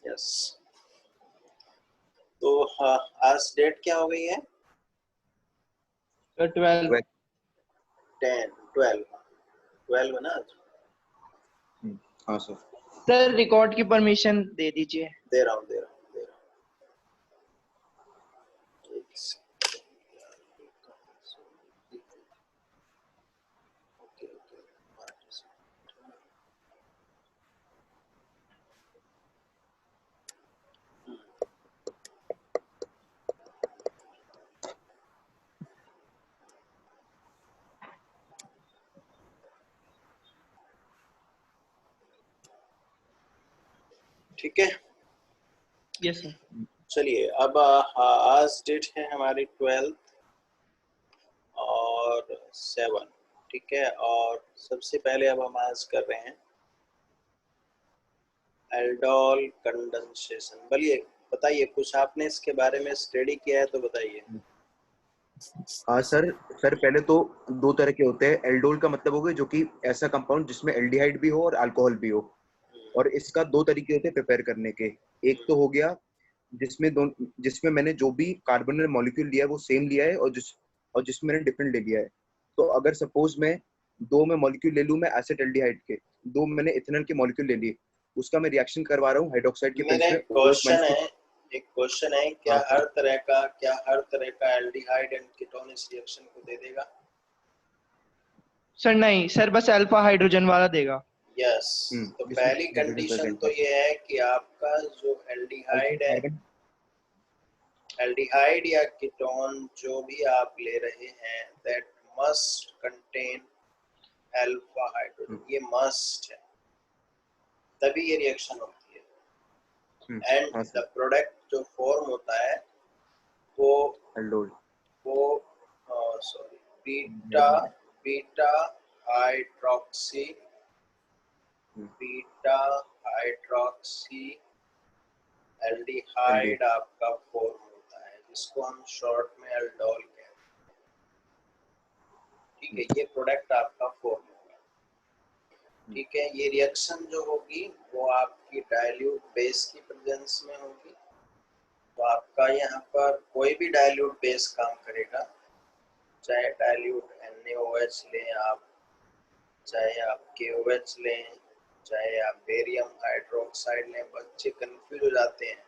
Yes. तो आज date क्या हो गई है? 12। 10 12 12 है ना आज? हाँ सर। सर रिकॉर्ड की परमिशन दे दीजिए। दे रहा हूँ दे रहा हूँ दे रहा हूँ। एक सेकंड। Okay okay. ठीक है। Yes sir. चलिए अब आज डेट है हमारी 12 और 7। ठीक है, और सबसे पहले अब हम आज कर रहे हैं एल्डोल कंडेंसेशन। बोलिए, बताइए कुछ आपने इसके बारे में स्टडी किया है तो बताइए। हाँ सर। सर पहले तो दो तरह के होते हैं। एल्डोल का मतलब हो गया जो कि ऐसा कंपाउंड जिसमें एल्डिहाइड भी हो और अल्कोहल भी हो, और इसका दो तरीके होते हैं प्रिपेयर करने के। एक तो हो गया जिसमें मैंने जो भी कार्बोनिल मॉलिक्यूल लिया है वो सेम लिया है, और जिसमें मैंने डिफरेंट ले लिया है। तो अगर सपोज मैं दो में मॉलिक्यूल ले लूं मैं एसिटाल्डिहाइड के, दो मैंने इथेनॉल के मॉलिक्यूल ले लिए, उसका मैं रिएक्शन करवा रहा हूँ हाइड्रोक्साइड के मेरा प्रिंस में। एक क्वेश्चन है, क्या हाँ हर तरह का एल्डिहाइड एंड कीटोन इस रिएक्शन को दे देगा? सर नहीं सर, बस अल्फा हाइड्रोजन वाला देगा। यस। तो जिसमें पहली हाइड्रोजन कंडीशन प्रेजेंट तो है। ये है कि आपका जो एल्डिहाइड है, कार्बन एल्डिहाइड या कीटोन जो भी आप ले रहे हैं, that must contain alpha hydrogen. ये मस्ट है, तभी ये रिएक्शन होती है। एंड हाँ द सर। प्रोडक्ट जो फॉर्म होता है वो एल्डोल वो sorry beta beta hydroxy beta hydroxy aldehyde आपका फॉर्म होता है, जिसको हम शॉर्ट में एल्डोल कहते हैं। ठीक है, ये प्रोडक्ट आपका फॉर्म होगा। ठीक है, ये रिएक्शन जो होगी वो आपकी डाइल्यूट बेस की प्रेजेंस में होगी। तो आपका यहाँ पर कोई भी डाइल्यूट बेस काम करेगा, चाहे डाइल्यूट NaOH लें आप, चाहे आप KOH लें, चाहे आप बेरियम हाइड्रोक्साइड लें। बच्चे कंफ्यूज हो जाते हैं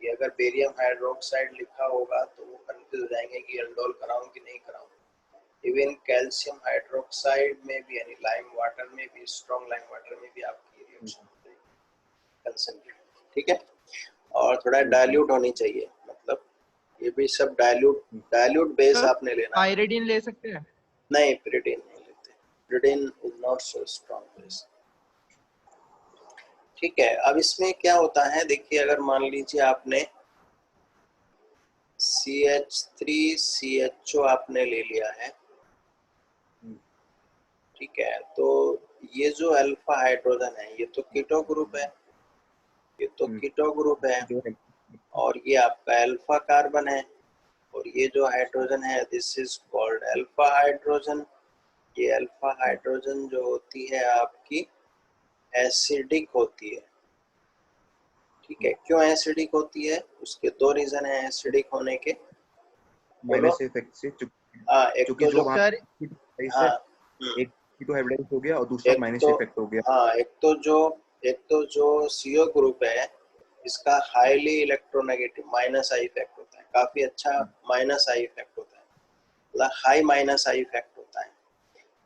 कि अगर बेरियम हाइड्रोक्साइड लिखा होगा तो वो कंफ्यूज हो जाएंगे कि एल्डोल कराऊं कि नहीं कराऊं। इवन कैल्शियम हाइड्रोक्साइड में भी, यानी लाइम वाटर में भी, स्ट्रॉन्ग लाइम वाटर में भी आपकी रिएक्शन कंसंट्रेट। ठीक है, और थोड़ा डाइल्यूट होनी चाहिए, मतलब ये भी सब डाइल्यूट बेस आपने लेना है। पायरिडीन ले सकते हैं? नहीं, pyridine नहीं लेते। pyridine is not so strong base। ठीक है, अब इसमें क्या होता है, देखिए अगर मान लीजिए आपने CH3CHO आपने ले लिया है, ठीक है, तो ये जो अल्फा हाइड्रोजन है ये तो कीटो ग्रुप है, ये तो कीटो ग्रुप है, और ये आपका अल्फा कार्बन है, और ये जो हाइड्रोजन है this is called alpha hydrogen. ये अल्फा हाइड्रोजन जो होती है आपकी एसिडिक होती है। ठीक है, क्यों एसिडिक होती है? उसके दो रीजन है एसिडिक होने के। बोलो। इफेक्ट से एक क्योंकि तो जो जो वहाँ सर हाँ एक कीटोहाइड्राइड हो गया और दूसरा एक माइनस तो इफेक्ट हो गया। हाँ एक तो जो CO ग्रुप है इसका highly electronegative minus I effect होता है, काफी अच्छा माइनस आई इफेक्ट होता है, मतलब हाई माइनस आई इफेक्ट होता है।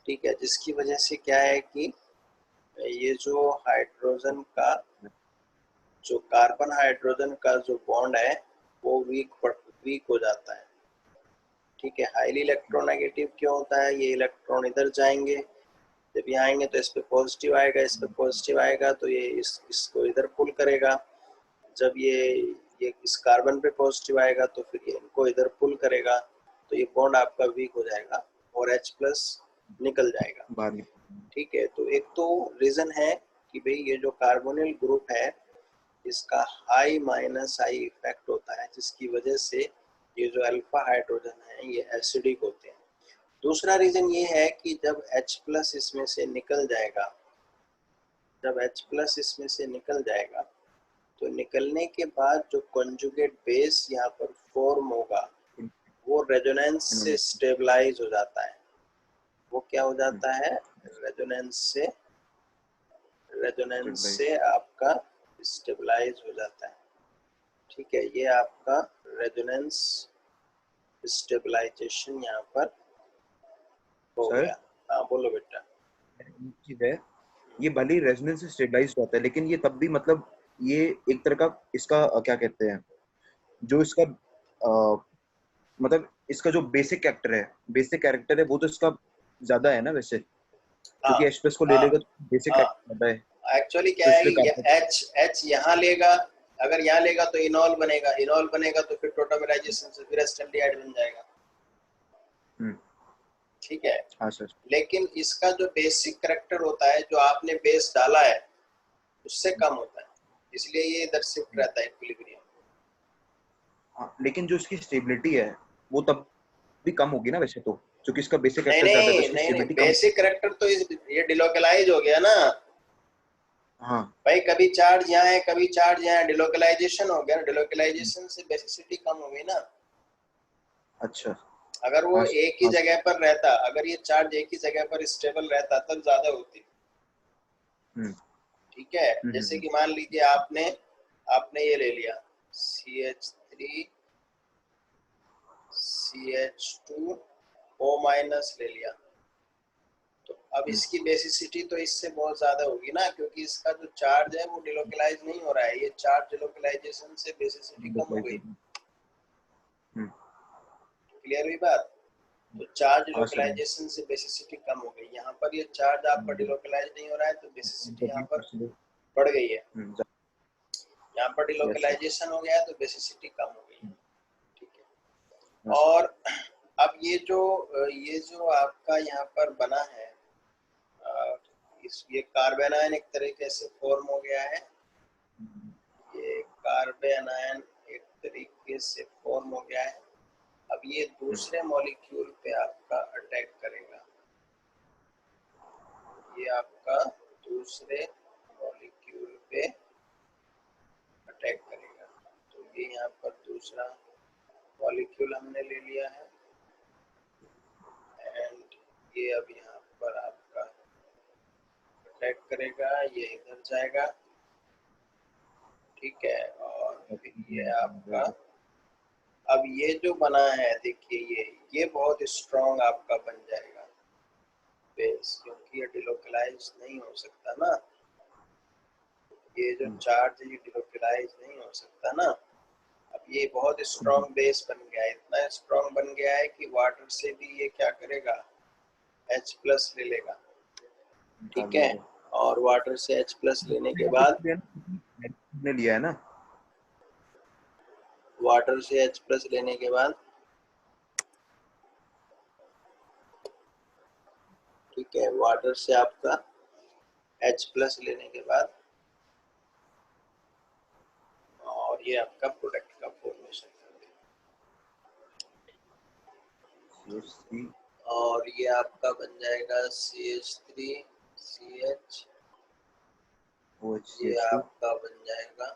ठीक है, जिसकी वजह से क्या है कि ये जो हाइड्रोजन का, जो कार्बन हाइड्रोजन का जो बॉन्ड है वो वीक हो जाता है। ठीक है, हाईली इलेक्ट्रोनेगेटिव क्यों होता है? ये इलेक्ट्रॉन इधर जाएंगे, जब ये आएंगे तो इस पे पॉजिटिव आएगा, इस पे पॉजिटिव आएगा तो ये इसको इधर पुल करेगा। जब ये इस कार्बन पे पॉजिटिव आएगा तो फिर ये इनको इधर पुल करेगा, तो ये बॉन्ड आपका वीक हो जाएगा और H+ निकल जाएगा। ठीक है, तो एक तो रीजन है कि भाई ये जो कार्बोनिल ग्रुप है इसका हाई माइनस आई इफेक्ट होता है, जिसकी वजह से ये जो अल्फा हाइड्रोजन है ये एसिडिक होते हैं। दूसरा रीजन ये है कि जब H+ इसमें से निकल जाएगा, जब H+ इसमें से निकल जाएगा तो निकलने के बाद जो कॉन्जुगेट बेस यहाँ पर फॉर्म होगा वो रेजोनेंस से स्टेबलाइज हो जाता है। वो क्या हो जाता है? रेजोनेंस से आपका स्टेबलाइज हो जाता है। ठीक है, ये आपका रेजोनेंस स्टेबलाइजेशन यहाँ पर हो सर, गया। हाँ बोलो बेटा। चीज है, ये भले ही रेजोनेंस से स्टेबलाइज होता है, लेकिन ये तब भी मतलब ये एक तरह का इसका क्या कहते हैं, जो इसका मतलब इसका जो बेसिक कैरेक्टर है वो तो इसका ज्यादा है ना वैसे, हाँ क्योंकि एच प्लस को ले हाँ लेगा तो बेसिक हाँ, कैरेक्टर ज्यादा है, एक्चुअली तो क्या है, इसलिए ये काफी। एच यहाँ लेगा, अगर यहाँ लेगा तो इनॉल बनेगा, इनॉल बनेगा तो फिर टोटामराइजेशन से फिर एसिटाल्डिहाइड बन जाएगा। ठीक है, हाँ सर। लेकिन इसका जो बेसिक करेक्टर होता है, जो आपने बेस डाला है उससे कम होता है, इसलिए ये इधर शिफ्ट रहता है इक्विलिब्रियम। हाँ, लेकिन जो इसकी स्टेबिलिटी है वो तब भी कम होगी ना वैसे तो, क्योंकि इसका बेसिक नहीं कैरेक्टर ज्यादा है तो नहीं इसकी नहीं नहीं, स्टेबिलिटी कम। बेसिक करेक्टर तो ये डिलोकलाइज हो गया ना हाँ। भाई, कभी चार्ज यहाँ है कभी चार्ज यहाँ है, डिलोकलाइजेशन हो गया। डिलोकलाइजेशन से बेसिसिटी कम हो गई ना। अच्छा। अगर वो हाँ एक ही हाँ। जगह पर रहता, अगर ये चार्ज एक ही जगह पर स्टेबल रहता तब ज्यादा होती। हम्म ठीक है, हम्म जैसे हम्म, कि मान लीजिए आपने आपने ये ले लिया CH3 CH2O- ले लिया, तो अब हम्म, इसकी बेसिसिटी तो इससे बहुत ज्यादा होगी ना, क्योंकि इसका जो चार्ज है वो डिलोकलाइज नहीं हो रहा है, ये चार्ज डिलोकलाइजेशन से बेसिसिटी कम हो गई। हम्म, क्लियर हुई बात? तो चार्ज हाँ सर। डिलोकलाइजेशन से बेसिसिटी कम हो गई। यहाँ पर ये चार्ज आपका डिलोकलाइज नहीं हो रहा है तो बेसिसिटी यहाँ पर बढ़ गई है। यहाँ पर यस सर। डिलोकलाइजेशन हो गया है तो बेसिसिटी कम हो गई है। ठीक है, और अब ये जो आपका यहाँ पर बना है, ये कार्बेनायन एक तरीके से फॉर्म हो गया है। ये कार्बेनायन एक तरीके से फॉर्म हो गया है। अब ये दूसरे मॉलिक्यूल पे आपका अटैक करेगा, ये आपका दूसरे मॉलिक्यूल पे अटैक करेगा। तो ये यहाँ पर दूसरा मॉलिक्यूल हमने ले लिया है एंड ये अब यहाँ पर आपका अटैक करेगा, ये इधर जाएगा। ठीक है, और फिर ये आपका, अब ये जो बना है देखिए, ये बहुत स्ट्रॉन्ग आपका बन जाएगा बेस, क्योंकि ये डिलोकलाइज नहीं हो सकता ना, ये जो चार्ज है ये डिलोकलाइज नहीं हो सकता ना। अब ये बहुत स्ट्रॉन्ग बेस बन गया है, इतना स्ट्रॉन्ग बन गया है कि वाटर से भी ये क्या करेगा, H+ ले लेगा। ठीक है, और वाटर से H+ लेने के बाद, ने लिया है ना। वाटर से H+ लेने के बाद, ठीक है, वाटर से आपका H+ लेने के बाद, और ये आपका प्रोडक्ट का फॉर्मेशन कर CH3 और ये आपका बन जाएगा CH3 CH, OH ये CH2 आपका बन जाएगा।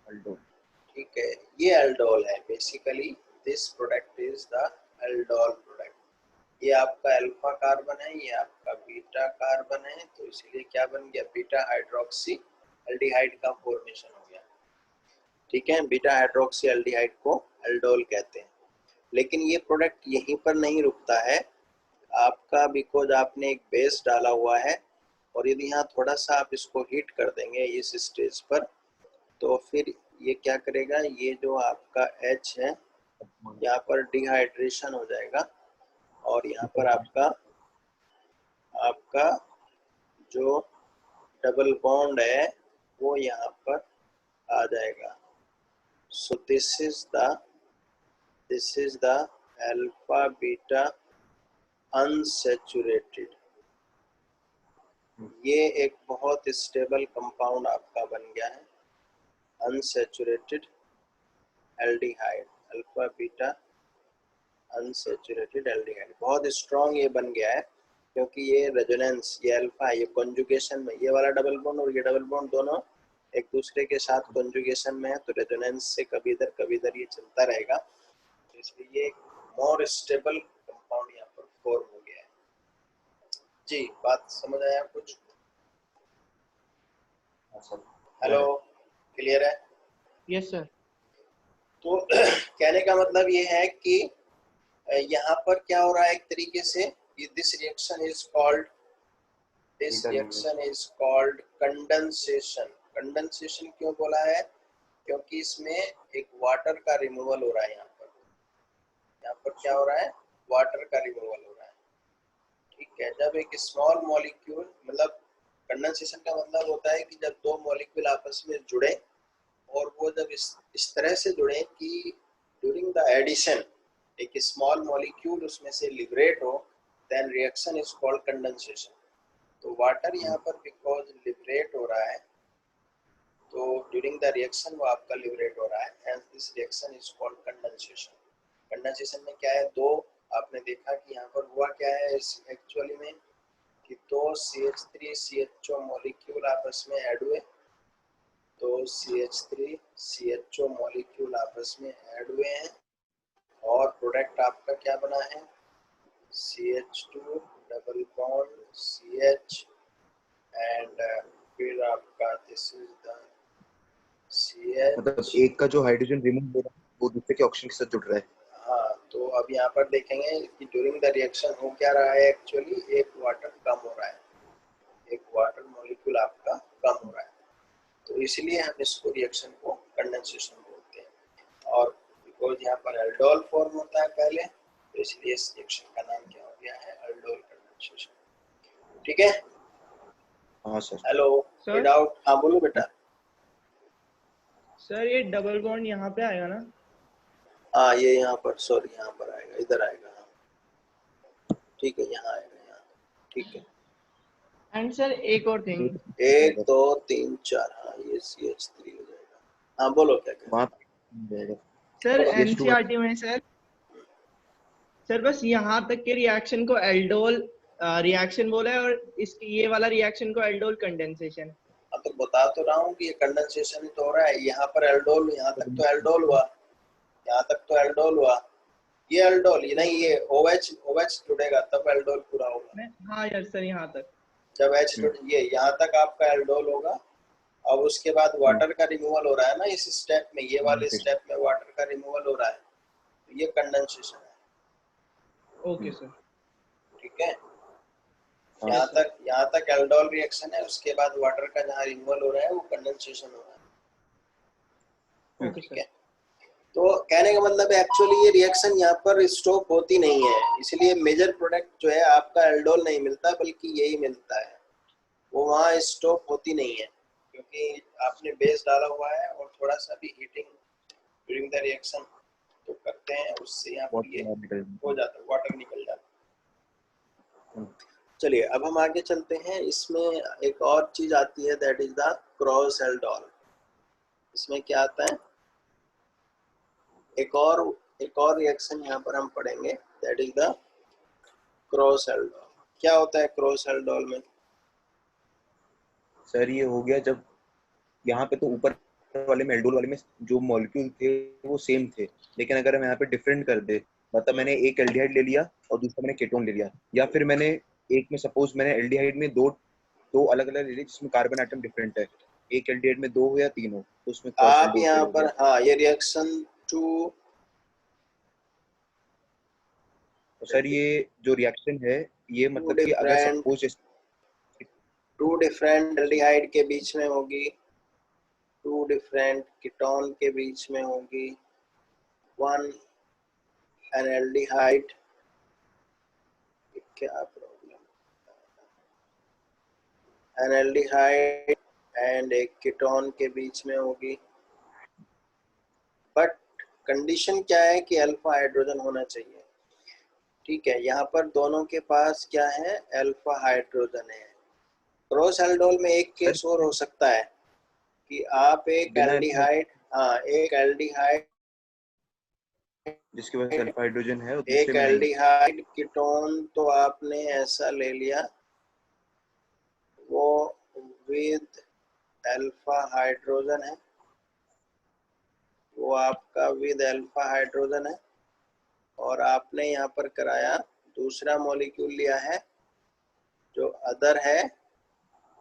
अल्डोल। ठीक है, ये एल्डोल है basically, this product is the aldol product. ये आपका अल्फा कार्बन है, ये आपका बीटा कार्बन है, तो इसीलिए क्या बन गया, बीटा हाइड्रोक्सी एल्डिहाइड का फॉर्मेशन हो गया। ठीक है, बीटा हाइड्रोक्सी एल्डिहाइड को एल्डोल कहते हैं। लेकिन ये प्रोडक्ट यहीं पर नहीं रुकता है आपका, बिकॉज आपने एक बेस डाला हुआ है, और यदि यहाँ थोड़ा सा आप इसको हीट कर देंगे इस स्टेज पर, तो फिर ये क्या करेगा, ये जो आपका H है यहाँ पर डिहाइड्रेशन हो जाएगा, और यहाँ पर आपका आपका जो डबल बॉन्ड है वो यहाँ पर आ जाएगा। So this is the alpha beta unsaturated. ये एक बहुत स्टेबल कंपाउंड आपका बन गया है, unsaturated aldehyde, alpha beta unsaturated aldehyde, बहुत स्ट्रॉन्ग ये बन गया है। क्योंकि ये रेजोनेंस, ये अल्फा है, ये कॉन्जुगेशन में, ये वाला डबल बॉन्ड और ये डबल बॉन्ड दोनों एक दूसरे के साथ कॉन्जुगेशन में है, तो रेजोनेंस से कभी इधर ये चलता रहेगा, तो इसलिए ये मोर स्टेबल कंपाउंड यहाँ पर फॉर्म हो गया है। जी, बात समझ आया कुछ? हेलो, क्लियर है? Yes sir. तो कहने का मतलब ये है कि यहाँ पर क्या हो रहा है, एक तरीके से this reaction is called condensation. Condensation क्यों बोला है? क्योंकि इसमें एक वाटर का रिमूवल हो रहा है। यहाँ पर क्या हो रहा है? वाटर का रिमूवल हो रहा है। ठीक है, जब एक स्मॉल मॉलिक्यूल, मतलब कंडेंसेशन का मतलब होता है कि जब दो मॉलिक्यूल आपस में जुड़े और वो जब इस तरह से जुड़े कि ड्यूरिंग द एडिशन एक स्मॉल मॉलिक्यूल उसमें से लिबरेट हो, then reaction is called condensation. तो वाटर यहाँ पर बिकॉज लिबरेट हो रहा है, तो ड्यूरिंग द रिएक्शन वो आपका लिबरेट हो रहा है, and this reaction is called condensation. Condensation में क्या है, दो, आपने देखा कि यहाँ पर हुआ क्या है एक्चुअली में कि दो CH3 CHO मॉलिक्यूल आपस में ऐड हुए, तो CH3 CHO मॉलिक्यूल आपस में ऐड हुए हैं और प्रोडक्ट आपका क्या बना है, CH2 double bond CH and फिर आपका दिस इज द CH। मतलब एक का जो हाइड्रोजन रिमूव हो रहा है वो दूसरे के ऑक्सीजन के साथ जुड़ रहा है। हाँ, तो अब यहाँ पर देखेंगे कि ड्यूरिंग द रिएक्शन हो क्या रहा है, एक्चुअली एक वाटर कम हो रहा है, एक वाटर मॉलिक्यूल आपका कम हो रहा है, तो इसलिए हम इसको रिएक्शन को कंडेंसेशन बोलते हैं। और बिकॉज यहाँ पर एल्डोल फॉर्म होता है पहले, तो इसलिए इस रिएक्शन का नाम क्या हो गया है, एल्डोल कंडेंसेशन। ठीक है? हाँ सर। Hello, sir? कोई डाउट? हाँ बोलो बेटा। सर ये डबल बॉन्ड यहाँ पे आएगा ना? हाँ, ये यहाँ पर, सॉरी, यहाँ पर आएगा, इधर आएगा। हाँ ठीक है, यहाँ आएगा, यहाँ। ठीक है, एंड सर एक और थिंग, 1 2 3 4, हाँ ये CH3 हो जाएगा। हाँ बोलो, क्या कह वहाँ सर बोलो। एनसीईआरटी में सर बस यहाँ तक के रिएक्शन को एल्डोल रिएक्शन बोला है, और इस ये वाला रिएक्शन को एल्डोल कंडेंसेशन। हाँ, तो बता तो रहा हूँ कि ये कंडेंसेशन तो हो रहा है, यहाँ पर एल्डोल, यहाँ तक तो एल्डोल हुआ, यहाँ तक तो एल्डोल हुआ, ये एल्डोल, ये नहीं, ये OH जुड़ेगा तब एल्डोल पूरा होगा। हाँ यस सर, यहाँ तक जब H जुड़, ये यहाँ तक आपका एल्डोल होगा। अब उसके बाद वाटर का रिमूवल हो रहा है ना इस स्टेप में, ये वाले स्टेप में वाटर का रिमूवल हो रहा है, तो ये कंडेंसेशन है। Okay sir. ठीक है, यहाँ तक एल्डोल रिएक्शन है, उसके बाद वाटर का जहाँ रिमूवल हो रहा है वो कंडेंसेशन हो रहा है। ओके ठीक सर। है, तो कहने का मतलब है एक्चुअली ये रिएक्शन यहाँ पर स्टॉप होती नहीं है, इसलिए मेजर प्रोडक्ट जो है आपका एल्डोल नहीं मिलता, बल्कि यही मिलता है, वो वहाँ स्टॉप होती नहीं है, क्योंकि आपने बेस डाला हुआ है और थोड़ा सा भी हीटिंग ड्यूरिंग द रिएक्शन तो करते हैं, उससे यहाँ पर ये हो जाता है, वाटर निकल जाता है। चलिए अब हम आगे चलते हैं, इसमें एक और चीज आती है, that is the cross aldol. इसमें क्या आता है, एक और रिएक्शन यहाँ पर हम पढ़ेंगे, that is the cross aldol. क्या होता है क्रॉस एल्डोल में? सर ये हो गया जब यहाँ पे तो ऊपर वाले में एल्डोल वाले में जो मॉलिक्यूल थे वो सेम थे, लेकिन अगर हम यहाँ पे डिफरेंट कर दे, मतलब मैंने एक एल्डिहाइड ले लिया और दूसरा मैंने केटोन ले लिया, या फिर मैंने एक में सपोज मैंने एल्डिहाइड में दो अलग अलग ले लिए जिसमें कार्बन एटम डिफरेंट है, एक एल्डिहाइड में 2 हो या 3 हो, तो उसमें क्रॉस आप एल्डोल यहाँ हो पर, गया। हाँ, ये रिएक्शन टू, तो सर ये जो रिएक्शन है ये मतलब कि अगर सपोज टू डिफरेंट एल्डिहाइड के बीच में होगी, टू डिफरेंट कीटोन के बीच में होगी, वन एल्डिहाइड, क्या प्रॉब्लम, एल्डिहाइड एंड एक कीटोन के बीच में होगी, बट कंडीशन क्या है कि अल्फा हाइड्रोजन होना चाहिए। ठीक है, यहाँ पर दोनों के पास क्या है, अल्फा हाइड्रोजन है। क्रॉस एल्डोल में एक केस और हो सकता है कि आप एक बिना एल्डिहाइड, हाँ, एक एल्डिहाइड जिसके पास अल्फा हाइड्रोजन है और एक दूसरे में एल्डिहाइड कीटोन तो आपने ऐसा ले लिया, वो विद अल्फा हाइड्रोजन है, वो आपका विद अल्फा हाइड्रोजन है। और आपने यहाँ पर कराया दूसरा मॉलिक्यूल लिया है जो अदर है,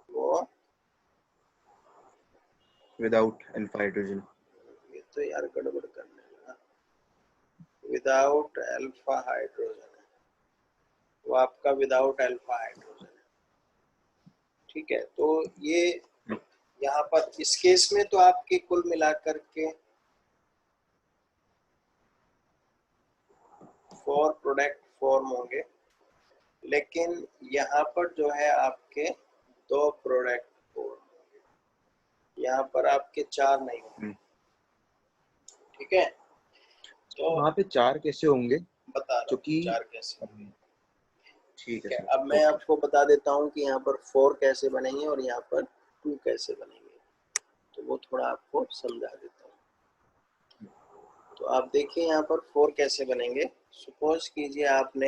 वो विदाउट अल्फा हाइड्रोजन। ये तो यार गड़बड़ करने लगा, विदाउट अल्फा हाइड्रोजन है, वो आपका विदाउट अल्फा हाइड्रोजन है। ठीक है, तो ये यहाँ पर इस केस में तो आपके कुल मिलाकर के 4 प्रोडक्ट फॉर्म होंगे, लेकिन यहाँ पर जो है आपके 2 प्रोडक्ट फॉर्म होंगे, यहाँ पर आपके 4 नहीं होंगे। ठीक है, तो वहाँ पे 4 कैसे होंगे? बता रहा हूँ क्योंकि 4 कैसे होंगे। ठीक है ठीक है, सर, अब मैं ओके। आपको बता देता हूँ कि यहाँ पर 4 कैसे बनेंगे और यहाँ पर 2 कैसे बनेंगे, तो वो थोड़ा आपको समझा देता हूँ। तो आप देखिए यहाँ पर 4 कैसे बनेंगे। सपोज कीजिए आपने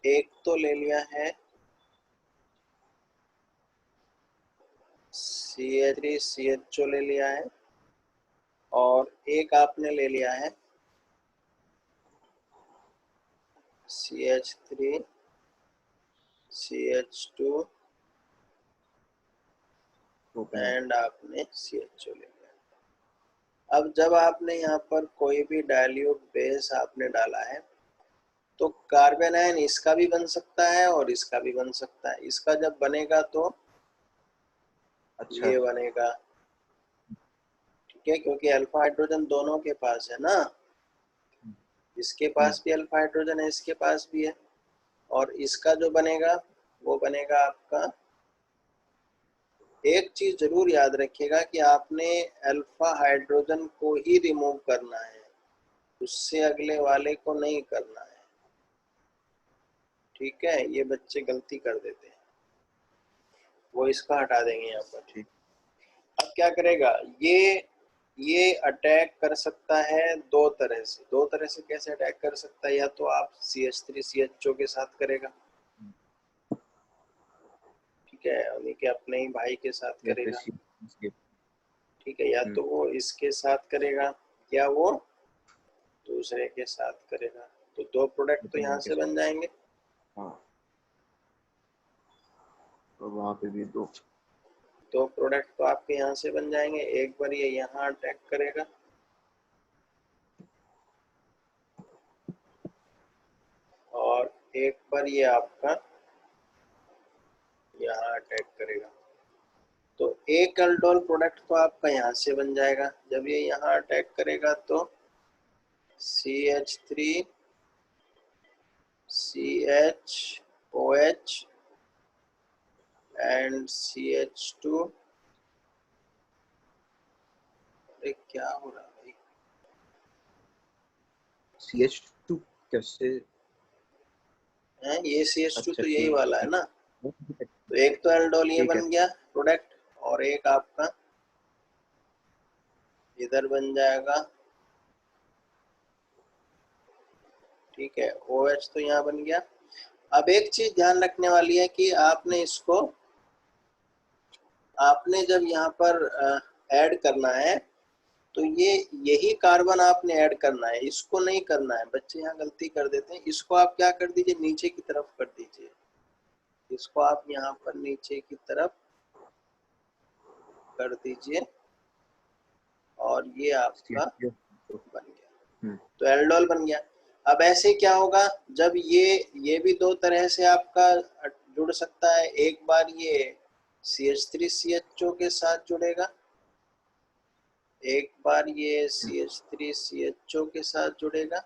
एक तो ले लिया है CH3CHO ले लिया है, और एक आपने ले लिया है CH3CH2 एंड आपने CHO ले लिया। अब जब आपने यहाँ पर कोई भी डाइल्यूट बेस आपने डाला है, तो कार्बन आयन इसका भी बन सकता है और इसका भी बन सकता है। इसका जब बनेगा तो अच्छा। ये बनेगा, ठीक है, क्योंकि अल्फा हाइड्रोजन दोनों के पास है ना, इसके पास भी अल्फा हाइड्रोजन है, इसके पास भी है। और इसका जो बनेगा वो बनेगा आपका, एक चीज जरूर याद रखिएगा कि आपने अल्फा हाइड्रोजन को ही रिमूव करना है, उससे अगले वाले को नहीं करना है। ठीक है, ये बच्चे गलती कर देते हैं, वो इसका हटा देंगे यहाँ पर। ठीक। अब क्या करेगा ये अटैक कर सकता है दो तरह से। दो तरह से कैसे अटैक कर सकता है? या तो आप CH3CHO के साथ करेगा, ठीक है, यानी कि अपने ही भाई के साथ या फिर करेगा, सी। ठीक है, या तो वो इसके साथ करेगा या वो दूसरे के साथ करेगा। तो 2 प्रोडक्ट तो यहाँ से बन जाएंगे। हाँ, और वहाँ पे भी 2। 2 प्रोडक्ट तो आपके यहाँ से बन जाएंगे। एक बार ये यहाँ अटैक करेगा और एक बार ये आपका यहाँ अटैक करेगा। तो एक एल्डोल प्रोडक्ट तो आपका यहाँ से बन जाएगा। जब ये यहाँ अटैक करेगा तो CH3 CHOH एंड CH2। अरे क्या हो रहा है भाई? CH2 कैसे? है ये CH2 अच्छा तो यही ठीक वाला है है। ना। तो एक तो एल्डोल ये ठीक है। बन गया प्रोडक्ट, और एक आपका इधर बन जाएगा, ठीक है, OH तो यहाँ बन गया। अब एक चीज ध्यान रखने वाली है कि आपने इसको, आपने जब यहाँ पर ऐड करना है तो ये यही कार्बन आपने ऐड करना है, इसको नहीं करना है। बच्चे यहाँ गलती कर देते हैं। इसको आप क्या कर दीजिए, नीचे की तरफ कर दीजिए। इसको आप यहाँ पर नीचे की तरफ कर दीजिए और ये आपका बन गया, तो एल्डोल बन गया। अब ऐसे क्या होगा, जब ये भी 2 तरह से आपका जुड़ सकता है। एक बार ये CH3CHO के साथ जुड़ेगा, एक बार ये CH3CHO के साथ जुड़ेगा,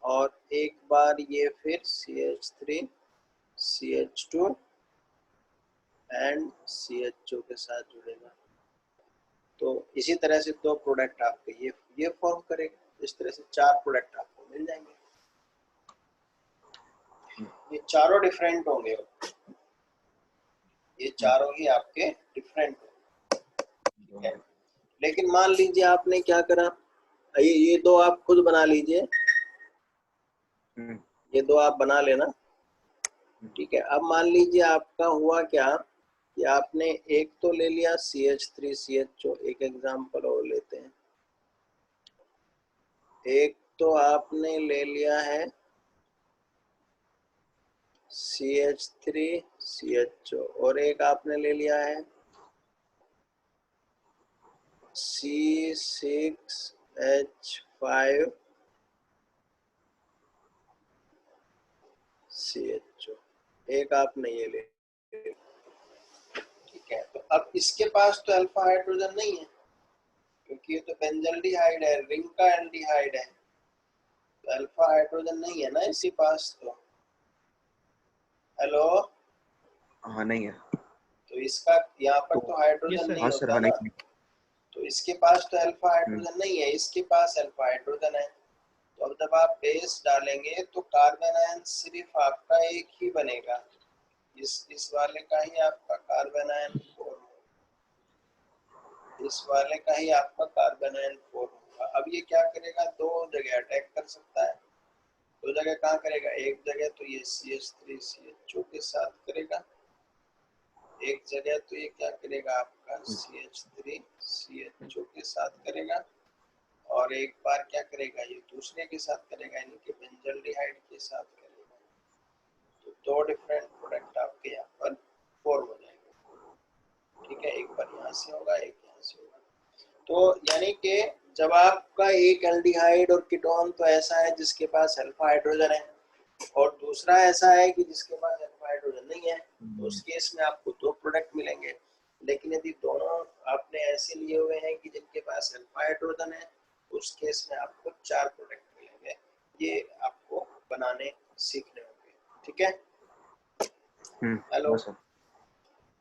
और एक बार ये फिर CH3CH2 एंड CHO के साथ जुड़ेगा। तो इसी तरह से 2 प्रोडक्ट आपके ये फॉर्म करेगा। इस तरह से 4 प्रोडक्ट आपको मिल जाएंगे। ये चारों डिफरेंट होंगे, ये चारों ही आपके डिफरेंट होंगे। ठीक है, लेकिन मान लीजिए आपने क्या करा, ये दो आप खुद बना लीजिए, हम्म, ये दो आप बना लेना, ठीक है। अब मान लीजिए आपका हुआ क्या कि आपने एक तो ले लिया CH3CH, एक एग्जांपल और लेते हैं, एक तो आपने ले लिया है CH3CH और एक आपने ले लिया है C6H5CHO, एक आपने ये ले, ठीक है। तो अब इसके पास तो अल्फा हाइड्रोजन नहीं है क्योंकि ये तो बेंजल्डिहाइड है, रिंग का एल्डिहाइड है, तो अल्फा हाइड्रोजन नहीं है ना इसी पास। तो हेलो, हाँ नहीं है। तो इसका यहाँ पर तो यस हाइड्रोजन सर। नहीं हाँ सर, होता हाँ ना, नहीं। तो इसके पास तो अल्फा हम्म, हाइड्रोजन नहीं है, इसके पास अल्फा हाइड्रोजन है। तो अब जब आप बेस डालेंगे तो कार्बन आयन सिर्फ आपका एक ही बनेगा, इस वाले का ही आपका कार्बन आयन 4 होगा, इस वाले का ही आपका कार्बन आयन 4 होगा। अब ये क्या करेगा, दो जगह अटैक कर सकता है। दो जगह कहाँ करेगा, एक जगह तो ये CH3CHO के साथ करेगा, एक जगह तो ये क्या करेगा आपका CH3CHO के साथ करेगा, और एक बार क्या करेगा ये दूसरे के साथ करेगा, यानी कि बेंजल्डिहाइड के साथ करेगा। तो दो डिफरेंट प्रोडक्ट आपके यहाँ पर फॉर्म हो जाएंगे, ठीक है। एक बार यहाँ से होगा, एक यहाँ से होगा। तो यानी कि जब आपका एक एल्डिहाइड और कीटोन तो ऐसा है जिसके पास अल्फा हाइड्रोजन है, और दूसरा ऐसा है कि जिसके पास अल्फा हाइड्रोजन नहीं है, तो उस केस में आपको दो प्रोडक्ट मिलेंगे। लेकिन यदि दोनों आपने ऐसे लिए हुए हैं कि जिनके पास अल्फा हाइड्रोजन है, उस केस में आपको 4 प्रोडक्ट मिलेंगे। ये आपको बनाने सीखने होंगे, ठीक है। हेलो, हाँ सर।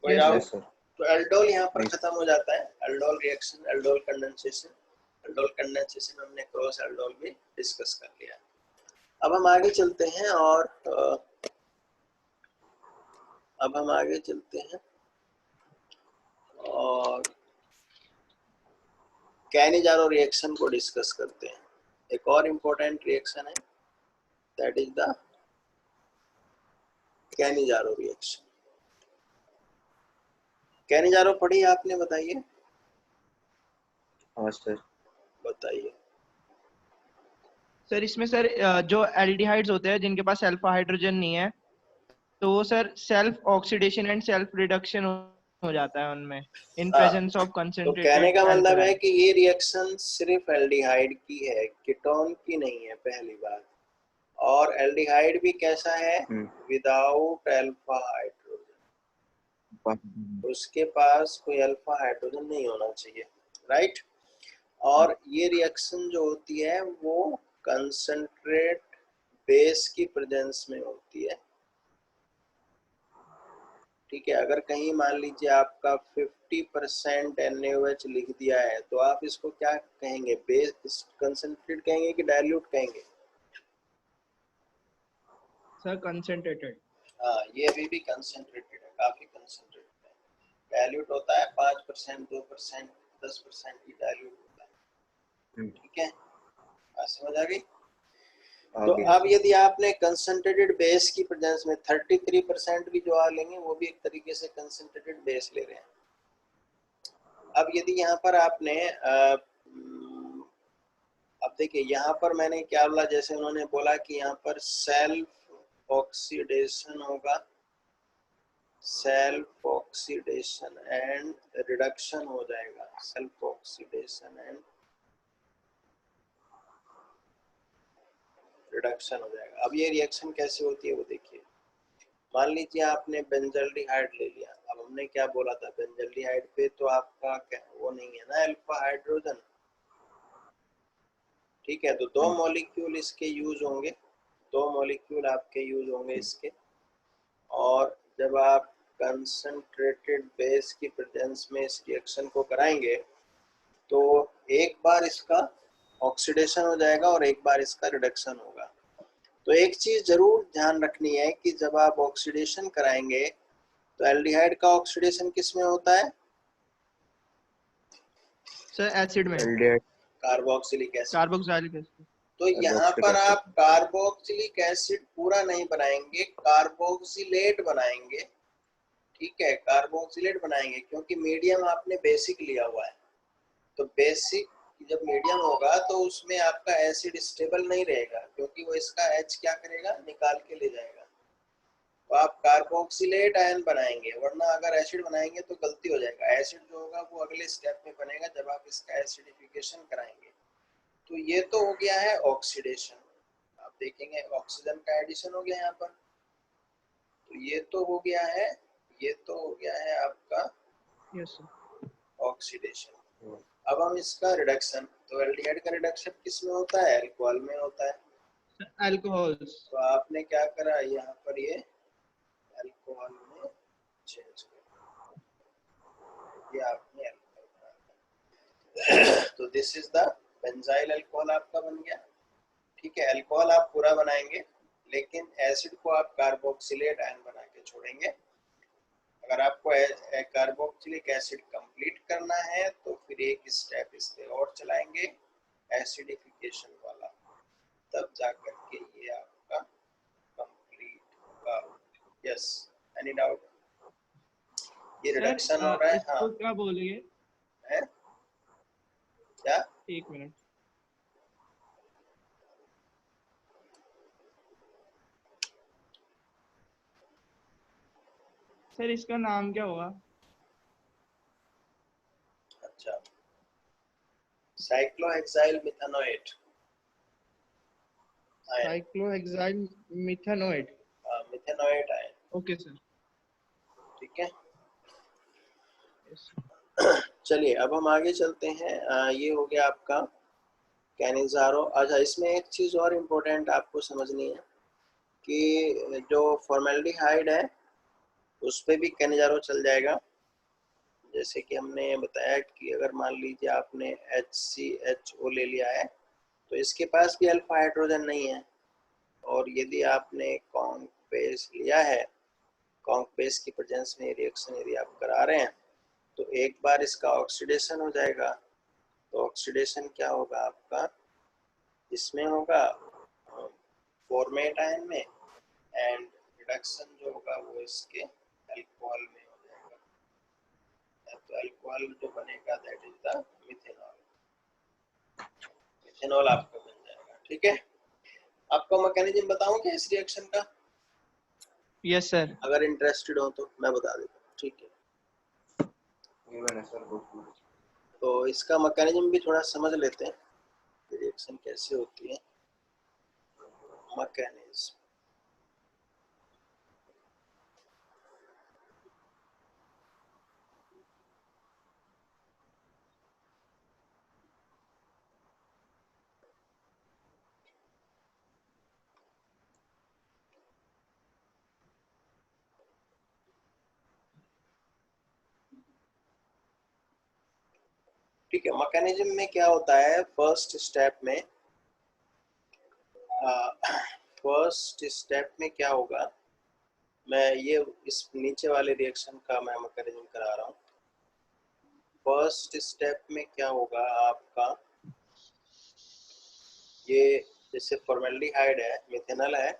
कोई yes doubt? Sir. Yes sir. तो एल्डोल यहाँ पर नहीं। खत्म हो जाता है, aldol reaction, aldol condensation. Aldol condensation हमने क्रॉस एल्डोल भी डिस्कस कर लिया। अब हम आगे चलते हैं और अब हम आगे चलते हैं और कैनिजारो रिएक्शन को डिस्कस करते हैं। एक और इम्पोर्टेंट रिएक्शन है, that is the Cannizzaro reaction. Cannizzaro पढ़ी आपने, बताइए हाँ सर। बताइए। सर इसमें सर जो एल्डिहाइड्स होते हैं जिनके पास अल्फा हाइड्रोजन नहीं है, तो वो sir self oxidation and self reduction हो जाता है उनमें इन हाँ, प्रेजेंस ऑफ तो कहने कंसंट्रेटेड का मतलब है अल्कलाई। कि ये रिएक्शन सिर्फ एल्डिहाइड की है, कीटोन की नहीं है, पहली बात। और एल्डिहाइड भी कैसा है, विदाउट अल्फा हाइड्रोजन, उसके पास कोई अल्फा हाइड्रोजन नहीं होना चाहिए, राइट। और ये रिएक्शन जो होती है वो कंसंट्रेट बेस की प्रेजेंस में होती है, ठीक है। अगर कहीं मान लीजिए आपका 50% NaOH लिख दिया है, तो आप इसको क्या कहेंगे, बेस कंसंट्रेट कहेंगे कि डाइल्यूट कहेंगे? Sir concentrated. हाँ, ये अभी भी कंसंट्रेटेड है, काफी कंसंट्रेटेड है। डाइल्यूट होता है 5%, 2%, 10% ही डाइल्यूट होता है, ठीक है। बात समझ आ गई? तो आगे। अब यदि आपने कंसंट्रेटेड बेस की प्रेजेंस में 33% भी जो आ लेंगे, वो भी एक तरीके से कंसंट्रेटेड बेस ले रहे हैं। अब यदि यहाँ पर आपने अब देखिए यहाँ पर मैंने क्या बोला, जैसे उन्होंने बोला कि यहाँ पर सेल्फ ऑक्सीडेशन होगा, सेल्फ ऑक्सीडेशन एंड रिडक्शन हो जाएगा, सेल्फ ऑक्सीडेशन एंड रिडक्शन हो जाएगा। अब ये रिएक्शन कैसे होती है वो देखिए। मान लीजिए आपने बेंजल्डिहाइड ले लिया, अब हमने क्या बोला था, बेंजल्डिहाइड पे तो आपका वो नहीं है ना अल्फा हाइड्रोजन, ठीक है। तो दो मॉलिक्यूल इसके यूज होंगे, दो मॉलिक्यूल आपके यूज होंगे इसके। और जब आप कंसंट्रेटेड बेस की प्रेजेंस में इस रिएक्शन को कराएंगे, तो एक बार इसका ऑक्सीडेशन हो जाएगा और एक बार इसका रिडक्शन होगा। तो एक चीज जरूर ध्यान रखनी है कि जब आप ऑक्सीडेशन कराएंगे, तो एल्डिहाइड का ऑक्सीडेशन किस में होता है, सर एसिड में। Aldehyde. Carboxylic acid. Carboxylic acid. तो यहाँ पर आप कार्बोक्सिलिक एसिड पूरा नहीं बनाएंगे, कार्बोक्सिलेट बनाएंगे। ठीक है, कार्बोक्सिलेट बनाएंगे क्योंकि मीडियम आपने बेसिक लिया हुआ है। तो बेसिक जब मीडियम होगा तो उसमें आपका एसिड स्टेबल नहीं रहेगा, क्योंकि वो इसका H क्या करेगा, निकाल के ले जाएगा। तो आप कार्बोक्सिलेट आयन बनाएंगे, वरना अगर एसिड बनाएंगे तो गलती हो जाएगा। एसिड जो होगा वो अगले स्टेप में बनेगा जब आप इसका एसिडिफिकेशन कराएंगे। तो ये तो हो गया है ऑक्सीडेशन। आप देखेंगे ऑक्सीजन का एडिशन हो गया यहाँ पर। तो ये तो हो गया है, ये तो हो गया है आपका यस ऑक्सीडेशन। अब हम इसका रिडक्शन, तो एल्डिहाइड का रिडक्शन किस में होता है, अल्कोहल में होता है। सर। अल्कोहल्स। तो आपने क्या करा, यहाँ पर ये अल्कोहल में चेंज कर, ये आपने अल्कोहल बना। तो this is the benzyl alcohol आपका बन गया। ठीक है, अल्कोहल आप पूरा बनाएंगे, लेकिन एसिड को आप कार्बोक्सिलेट आयन बना के छोड़ेंगे। अगर आपको कार्बोक्सिलिक एसिड कंप्लीट करना है तो फिर एक स्टेप इस पे और चलाएंगे, एसिडिफिकेशन वाला, तब जाकर के ये आपका कंप्लीट होगा। Yes, any doubt? ये रिडक्शन हो रहा है। इसको हाँ, क्या बोलेंगे? है क्या? एक मिनट। सर इसका नाम क्या होगा? अच्छा, cyclohexyl methanoate ion. Cyclohexyl methanoate. Methanoate ion. Okay sir. ठीक है, यस। चलिए अब हम आगे चलते हैं। ये हो गया आपका कैनिजारो। अच्छा, इसमें एक चीज़ और इम्पोर्टेंट आपको समझनी है कि जो फॉर्मेल्डिहाइड है उस पे भी कैनिजारो चल जाएगा। जैसे कि हमने बताया कि अगर मान लीजिए आपने HCHO ले लिया है तो इसके पास भी अल्फा हाइड्रोजन नहीं है, और यदि आपने कॉन्क बेस लिया है, कॉन्क बेस की प्रेजेंस में रिएक्शन यदि आप करा रहे हैं तो एक बार इसका ऑक्सीडेशन हो जाएगा। तो ऑक्सीडेशन क्या होगा आपका, इसमें होगा फॉर्मेट आयन में, एंड रिडक्शन जो होगा वो इसके अल्कोहल में हो जाएगा। तो अल्कोहल जो बनेगा that is the methanol. Methanol आपका बन जाएगा। ठीक है, आपको मैकेनिज्म बताऊं क्या इस रिएक्शन का? Yes sir. अगर इंटरेस्टेड हो तो मैं बता देता हूँ। ठीक है, तो इसका मैकेनिज्म भी थोड़ा समझ लेते हैं, रिएक्शन कैसे होती है। मैकेनिज्म, ठीक है। मैकेनिज्म में क्या होता है, फर्स्ट स्टेप में क्या होगा, मैं ये इस नीचे वाले रिएक्शन का मैं मैकेनिज्म करा रहा हूँ। फर्स्ट स्टेप में क्या होगा आपका, ये जैसे फॉर्मेल्डिहाइड है, मिथेनॉल है,